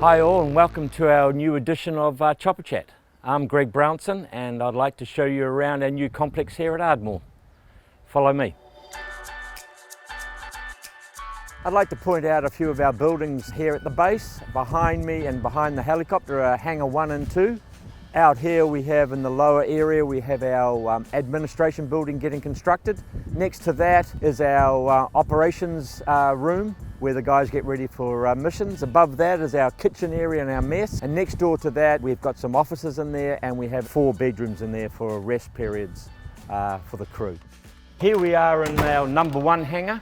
Hi all and welcome to our new edition of Chopper Chat. I'm Greg Brownson and I'd like to show you around our new complex here at Ardmore. Follow me. I'd like to point out a few of our buildings here at the base. Behind me and behind the helicopter are Hangar 1 and 2. Out here we have in the lower area we have our administration building getting constructed. Next to that is our operations room where the guys get ready for missions. Above that is our kitchen area and our mess. And next door to that we've got some offices in there and we have 4 bedrooms in there for rest periods for the crew. Here we are in our number 1 hangar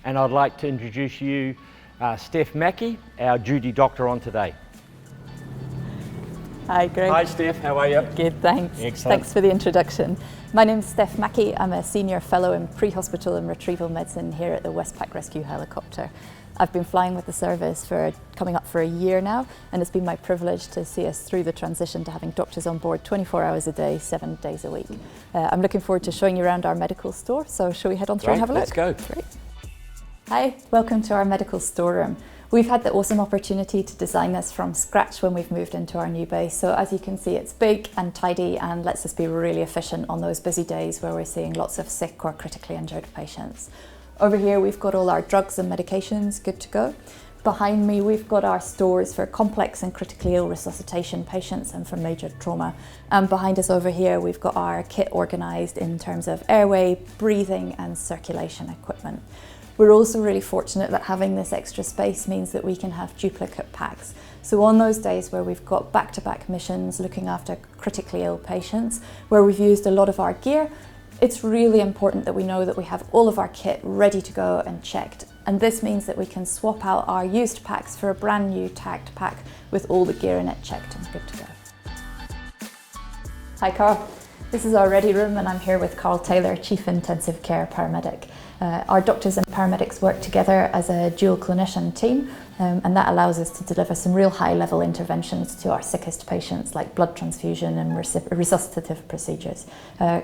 and I'd like to introduce you Steph Mackey, our duty doctor on today. Hi Greg. Hi Steph, how are you? Good, thanks. Excellent. Thanks for the introduction. My name's Steph Mackey. I'm a senior fellow in pre-hospital and retrieval medicine here at the Westpac Rescue Helicopter. I've been flying with the service for coming up for a year now, and it's been my privilege to see us through the transition to having doctors on board 24 hours a day, 7 days a week. I'm looking forward to showing you around our medical store, so shall we head on through and have a look? Let's go. Great. Hi, welcome to our medical storeroom. We've had the awesome opportunity to design this from scratch when we've moved into our new base. So as you can see, it's big and tidy and lets us be really efficient on those busy days where we're seeing lots of sick or critically injured patients. Over here, we've got all our drugs and medications good to go. Behind me, we've got our stores for complex and critically ill resuscitation patients and for major trauma. And behind us over here, we've got our kit organised in terms of airway, breathing and circulation equipment. We're also really fortunate that having this extra space means that we can have duplicate packs. So on those days where we've got back-to-back missions looking after critically ill patients, where we've used a lot of our gear, it's really important that we know that we have all of our kit ready to go and checked. And this means that we can swap out our used packs for a brand new tagged pack with all the gear in it checked and good to go. Hi Carl. This is our ready room and I'm here with Carl Taylor, Chief Intensive Care Paramedic. Our doctors and paramedics work together as a dual clinician team and that allows us to deliver some real high-level interventions to our sickest patients like blood transfusion and resuscitative procedures.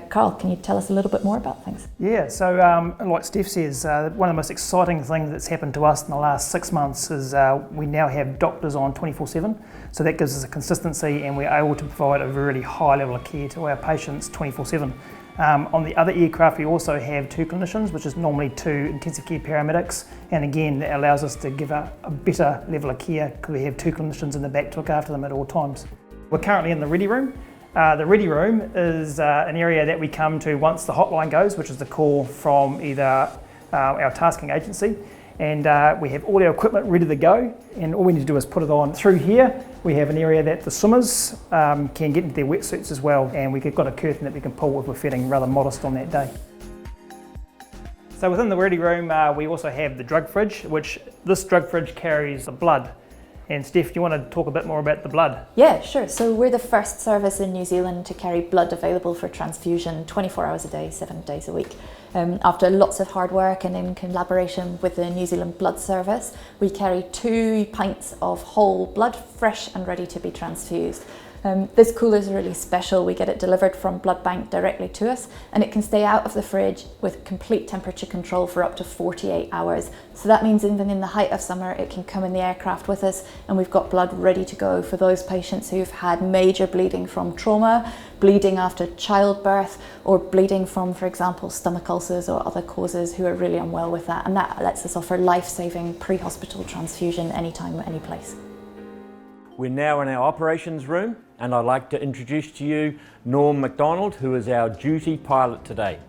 Carl, can you tell us a little bit more about things? Yeah, so like Steph says, one of the most exciting things that's happened to us in the last 6 months is we now have doctors on 24/7. So that gives us a consistency and we're able to provide a really high level of care to our patients 24/7. On the other aircraft we also have 2 clinicians, which is normally 2 intensive care paramedics, and again that allows us to give a better level of care because we have 2 clinicians in the back to look after them at all times. We're currently in the ready room. The ready room is an area that we come to once the hotline goes, which is the call from either our tasking agency, and we have all our equipment ready to go, and all we need to do is put it on. Through here we have an area that the swimmers can get into their wetsuits as well, and we've got a curtain that we can pull if we're feeling rather modest on that day. So within the ready room we also have the drug fridge, which this drug fridge carries the blood. And Steph, do you want to talk a bit more about the blood? Yeah, sure. So we're the first service in New Zealand to carry blood available for transfusion 24 hours a day, 7 days a week. After lots of hard work and in collaboration with the New Zealand Blood Service, we carry 2 pints of whole blood, fresh and ready to be transfused. This cooler is really special. We get it delivered from Blood Bank directly to us and it can stay out of the fridge with complete temperature control for up to 48 hours. So that means even in the height of summer it can come in the aircraft with us and we've got blood ready to go for those patients who've had major bleeding from trauma, bleeding after childbirth or bleeding from, for example, stomach ulcers or other causes who are really unwell with that, and that lets us offer life-saving pre-hospital transfusion anytime, any place. We're now in our operations room and I'd like to introduce to you Norm MacDonald, who is our duty pilot today.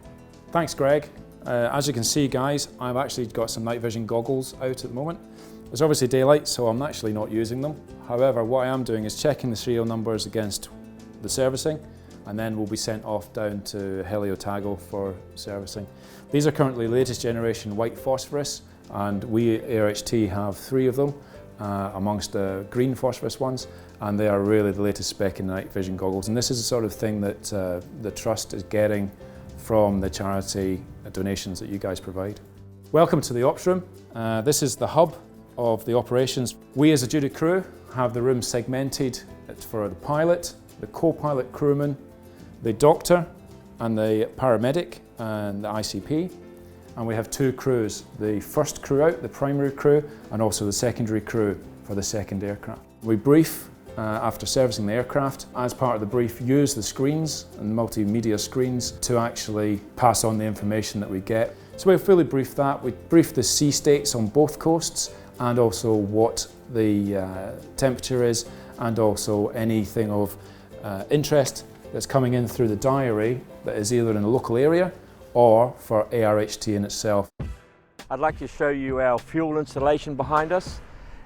Thanks Greg. As you can see guys, I've actually got some night vision goggles out at the moment. It's obviously daylight so I'm actually not using them. However, what I am doing is checking the serial numbers against the servicing and then we'll be sent off down to Heli Otago for servicing. These are currently latest generation white phosphorus and we ARHT have 3 of them. Amongst the green phosphorus ones, and they are really the latest spec in night vision goggles, and this is the sort of thing that the Trust is getting from the charity donations that you guys provide. Welcome to the ops room. This is the hub of the operations. We as a duty crew have the room segmented for the pilot, the co-pilot crewman, the doctor and the paramedic and the ICP. And we have 2 crews, the first crew out, the primary crew, and also the secondary crew for the second aircraft. We brief after servicing the aircraft. As part of the brief, use the screens and multimedia screens to actually pass on the information that we get. So we've fully briefed that. We briefed the sea states on both coasts and also what the temperature is and also anything of interest that's coming in through the diary that is either in a local area or for ARHT in itself. I'd like to show you our fuel installation behind us.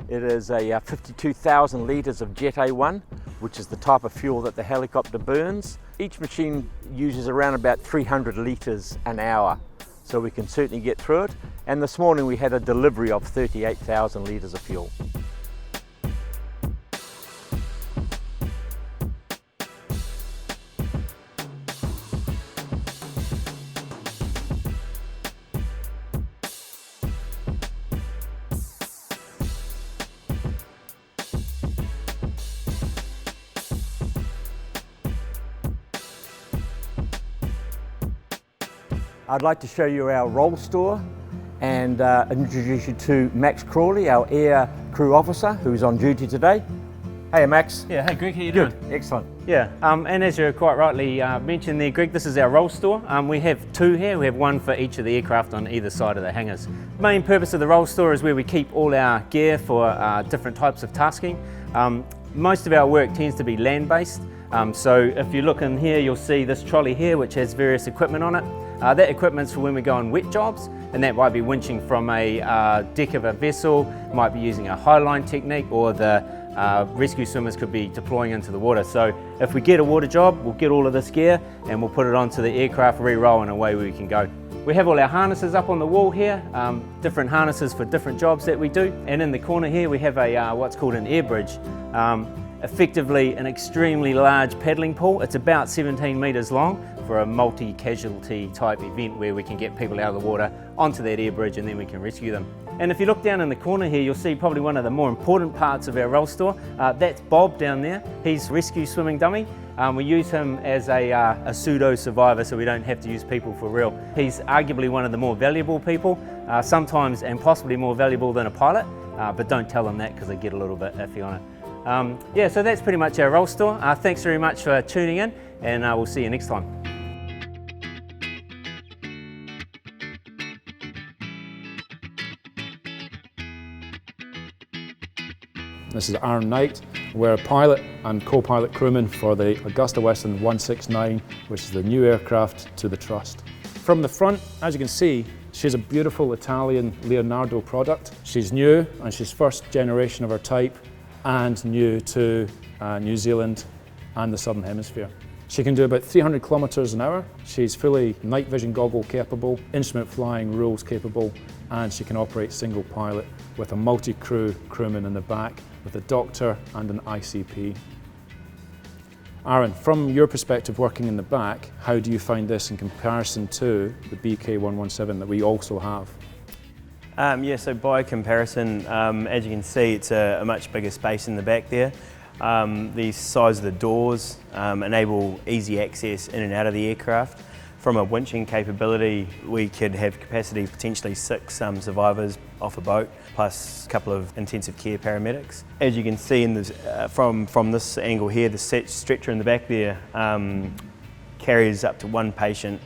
It is a 52,000 litres of Jet A1, which is the type of fuel that the helicopter burns. Each machine uses around about 300 litres an hour, so we can certainly get through it. And this morning we had a delivery of 38,000 litres of fuel. I'd like to show you our roll store and introduce you to Max Crawley, our air crew officer, who's on duty today. Hey Max. Yeah, hey Greg, how you Good, doing? excellent. Yeah, and as you quite rightly mentioned there, Greg, this is our roll store. We have two here. We have one for each of the aircraft on either side of the hangars. The main purpose of the roll store is where we keep all our gear for different types of tasking. Most of our work tends to be land-based. So if you look in here, you'll see this trolley here, which has various equipment on it. That equipment's for when we go on wet jobs, and that might be winching from a deck of a vessel, might be using a highline technique, or the rescue swimmers could be deploying into the water. So if we get a water job, we'll get all of this gear and we'll put it onto the aircraft, re-roll, and away we can go. We have all our harnesses up on the wall here, different harnesses for different jobs that we do. And in the corner here we have a what's called an air bridge. Effectively an extremely large paddling pool. It's about 17 metres long for a multi-casualty type event where we can get people out of the water onto that air bridge and then we can rescue them. And if you look down in the corner here, you'll see probably one of the more important parts of our roll store. That's Bob down there. He's rescue swimming dummy. We use him as a pseudo survivor, so we don't have to use people for real. He's arguably one of the more valuable people, sometimes and possibly more valuable than a pilot, but don't tell them that because they get a little bit iffy on it. Yeah, so that's pretty much our roll store. Thanks very much for tuning in, and we'll see you next time. This is Aaron Knight. We're a pilot and co-pilot crewman for the Augusta Westland 169, which is the new aircraft to the Trust. From the front, as you can see, she's a beautiful Italian Leonardo product. She's new and she's first generation of her type and new to New Zealand and the Southern Hemisphere. She can do about 300 kilometers an hour. She's fully night vision goggle capable, instrument flying rules capable, and she can operate single pilot with a multi-crew crewman in the back with a doctor and an ICP. Aaron, from your perspective working in the back, how do you find this in comparison to the BK117 that we also have? Yeah, so by comparison, as you can see, it's a much bigger space in the back there. The size of the doors enable easy access in and out of the aircraft. From a winching capability, we could have capacity of potentially 6 survivors off a boat, plus a couple of intensive care paramedics. As you can see in this, from this angle here, the stretcher in the back there carries up to 1 patient,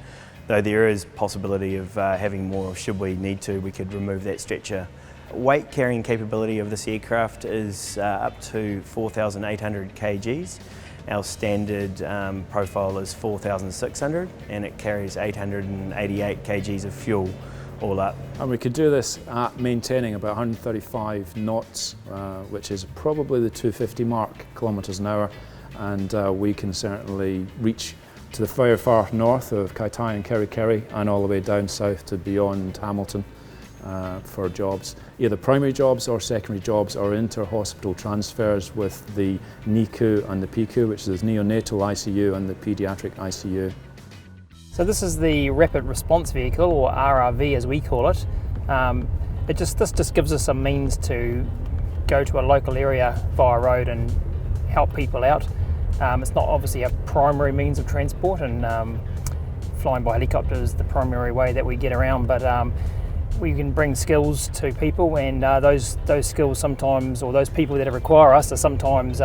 though there is possibility of having more should we need to. We could remove that stretcher. Weight carrying capability of this aircraft is up to 4,800 kgs. Our standard profile is 4,600 and it carries 888 kgs of fuel all up. And we could do this at maintaining about 135 knots, which is probably the 250 mark kilometers an hour, and we can certainly reach to the very far north of Kaitaia and Kerikeri and all the way down south to beyond Hamilton for jobs, either primary jobs or secondary jobs or inter-hospital transfers with the NICU and the PICU, which is the neonatal ICU and the paediatric ICU. So this is the Rapid Response Vehicle, or RRV as we call it. This just gives us a means to go to a local area via road and help people out. It's not obviously a primary means of transport, and flying by helicopter is the primary way that we get around, but We can bring skills to people, and those skills sometimes, or those people that require us, are sometimes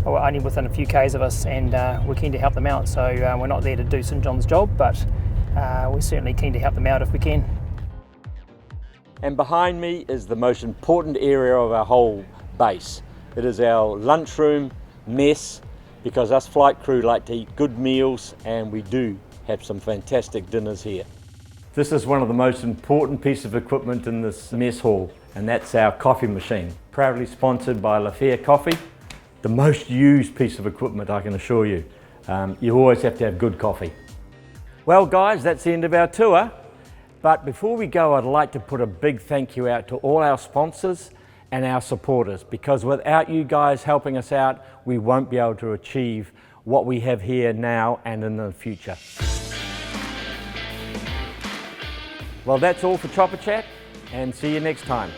only within a few k's of us, and we're keen to help them out. So we're not there to do St John's job, but we're certainly keen to help them out if we can. And behind me is the most important area of our whole base. It is our lunchroom mess, because us flight crew like to eat good meals, and we do have some fantastic dinners here. This is one of the most important pieces of equipment in this mess hall, and that's our coffee machine. Proudly sponsored by Lafayette Coffee. The most used piece of equipment, I can assure you. You always have to have good coffee. Well guys, that's the end of our tour. But before we go, I'd like to put a big thank you out to all our sponsors and our supporters, because without you guys helping us out, we won't be able to achieve what we have here now and in the future. Well, that's all for Chopper Chat, and see you next time.